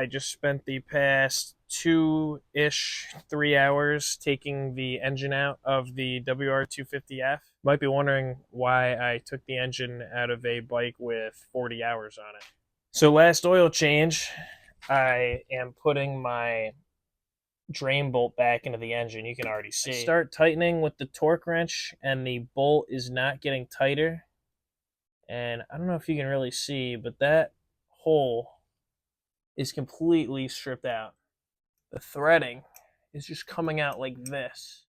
I just spent the past 3 hours taking the engine out of the WR250F. Might be wondering why I took the engine out of a bike with 40 hours on it. So last oil change, I am putting my drain bolt back into the engine. You can already see. I start tightening with the torque wrench and the bolt is not getting tighter. And I don't know if you can really see, but that hole is completely stripped out. The threading is just coming out like this.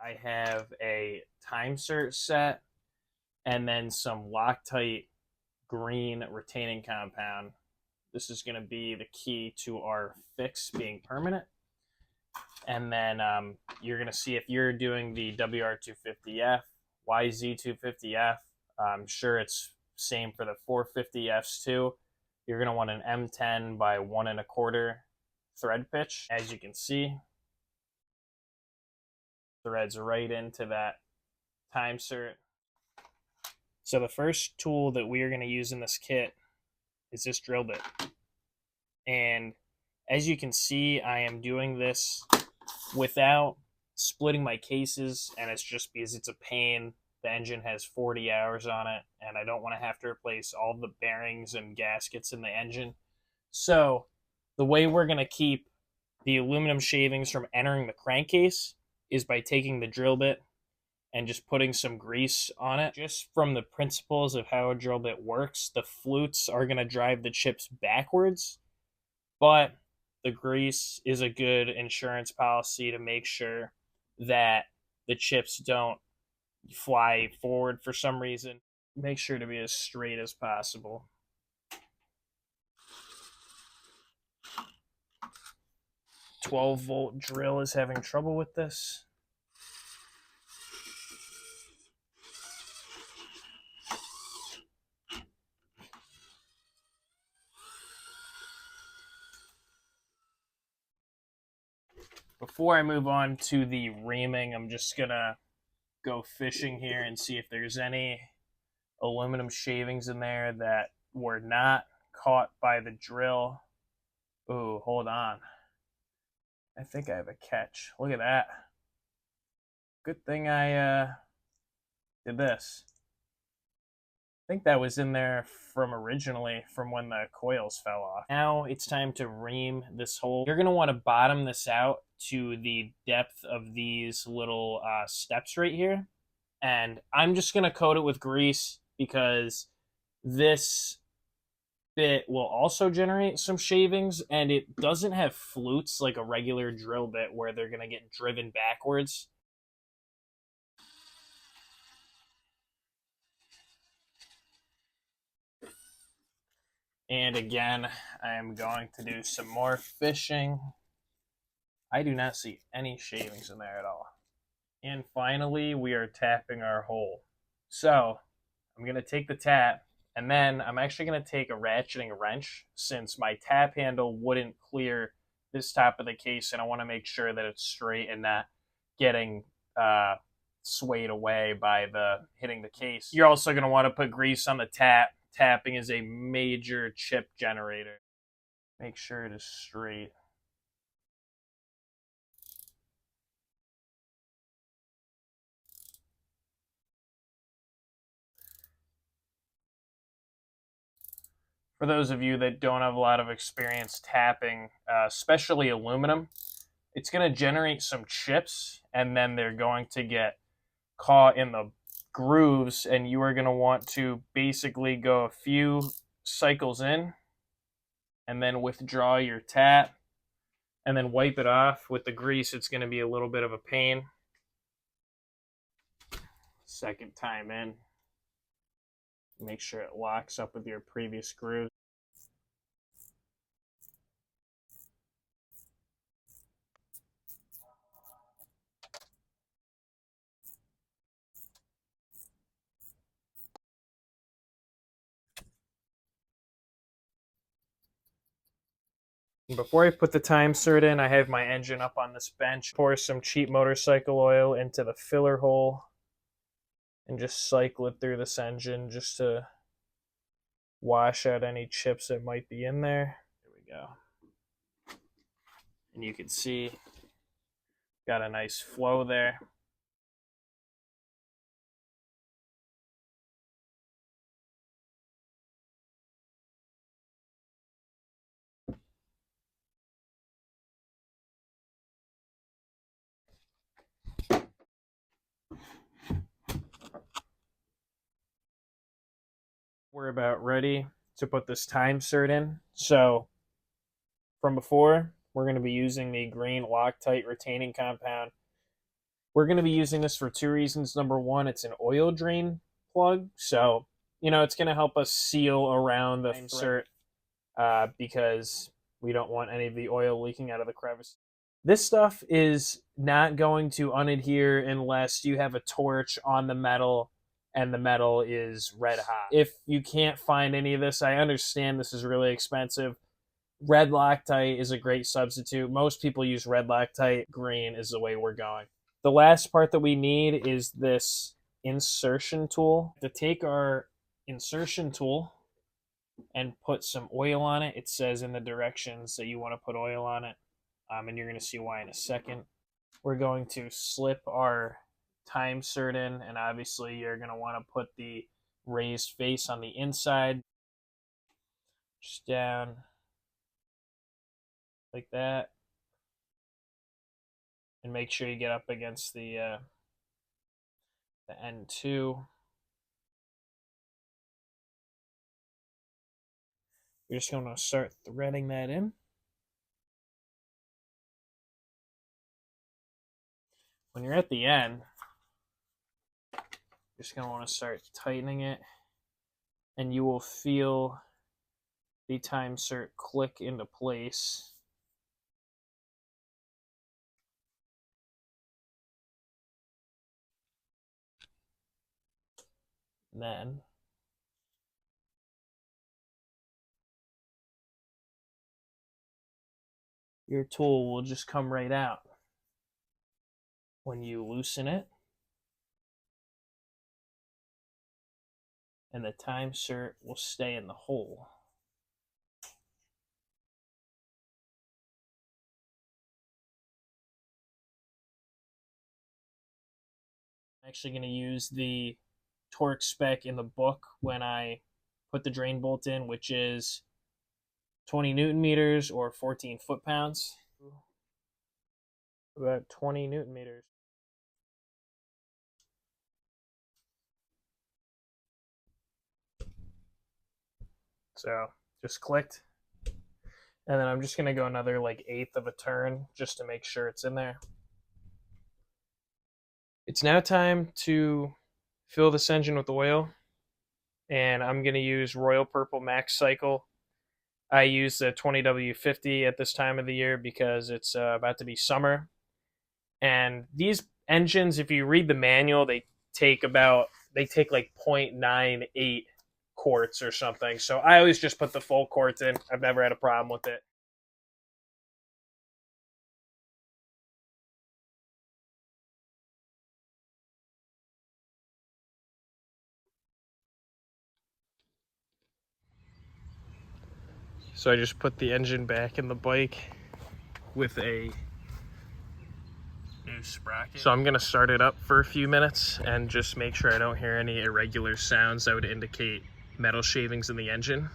I have a Timesert set and then some Loctite green retaining compound. This is going to be the key to our fix being permanent. And then you're going to see if you're doing the WR250F, YZ250F, I'm sure it's same for the 450Fs too. You're going to want an M10 by 1 1/4 thread pitch. As you can see, threads right into that Timesert. So the first tool that we are going to use in this kit is this drill bit. And as you can see, I am doing this without splitting my cases, and it's just because it's a pain. The engine has 40 hours on it, and I don't want to have to replace all the bearings and gaskets in the engine. So the way we're going to keep the aluminum shavings from entering the crankcase is by taking the drill bit and just putting some grease on it. Just from the principles of how a drill bit works, the flutes are going to drive the chips backwards, but the grease is a good insurance policy to make sure that the chips don't fly forward for some reason. Make sure to be as straight as possible. A 12-volt drill is having trouble with this. Before I move on to the reaming, I'm just gonna go fishing here and see if there's any aluminum shavings in there that were not caught by the drill. Ooh, hold on. I think I have a catch. Look at that. Good thing I did this. I think that was in there from originally from when the coils fell off. Now it's time to ream this hole. You're gonna want to bottom this out to the depth of these little steps right here. And I'm just gonna coat it with grease because this bit will also generate some shavings, and it doesn't have flutes like a regular drill bit where they're gonna get driven backwards. And again, I am going to do some more fishing. I do not see any shavings in there at all. And finally, we are tapping our hole. So I'm going to take the tap, and then I'm actually going to take a ratcheting wrench since my tap handle wouldn't clear this top of the case, and I want to make sure that it's straight and not getting swayed away by the hitting the case. You're also going to want to put grease on the tap. Tapping is a major chip generator. Make sure it is straight. For those of you that don't have a lot of experience tapping, especially aluminum, it's going to generate some chips, and then they're going to get caught in the grooves, and you are going to want to basically go a few cycles in and then withdraw your tap and then wipe it off. With the grease, it's going to be a little bit of a pain. Second time in, make sure it locks up with your previous groove. Before I put the Timesert in, I have my engine up on this bench. Pour some cheap motorcycle oil into the filler hole and just cycle it through this engine just to wash out any chips that might be in there. There we go. And you can see, got a nice flow there. We're about ready to put this Timesert in. So from before, we're going to be using the green Loctite retaining compound. We're going to be using this for two reasons. Number one, it's an oil drain plug. So, it's going to help us seal around the Sert because we don't want any of the oil leaking out of the crevice. This stuff is not going to unadhere unless you have a torch on the metal and the metal is red hot. If you can't find any of this, I understand this is really expensive. Red Loctite is a great substitute. Most people use red Loctite. Green is the way we're going. The last part that we need is this insertion tool. To take our insertion tool and put some oil on it, it says in the directions that you want to put oil on it, and you're going to see why in a second. We're going to slip our Timesert in, and obviously you're going to want to put the raised face on the inside, just down like that, and make sure you get up against the end too. We're just going to start threading that in. When you're at the end, you're just going to want to start tightening it, and you will feel the Timesert click into place. And then your tool will just come right out. When you loosen it, and the Timesert will stay in the hole. I'm actually going to use the torque spec in the book when I put the drain bolt in, which is 20 Newton meters or 14 foot-pounds. About 20 Newton meters. So just clicked. And then I'm just going to go another like eighth of a turn just to make sure it's in there. It's now time to fill this engine with oil. And I'm going to use Royal Purple Max Cycle. I use the 20W50 at this time of the year because it's about to be summer. And these engines, if you read the manual, they take like 0.98 quarts or something. So I always just put the full quarts in. I've never had a problem with it. So I just put the engine back in the bike with a new sprocket. So I'm going to start it up for a few minutes and just make sure I don't hear any irregular sounds that would indicate metal shavings in the engine.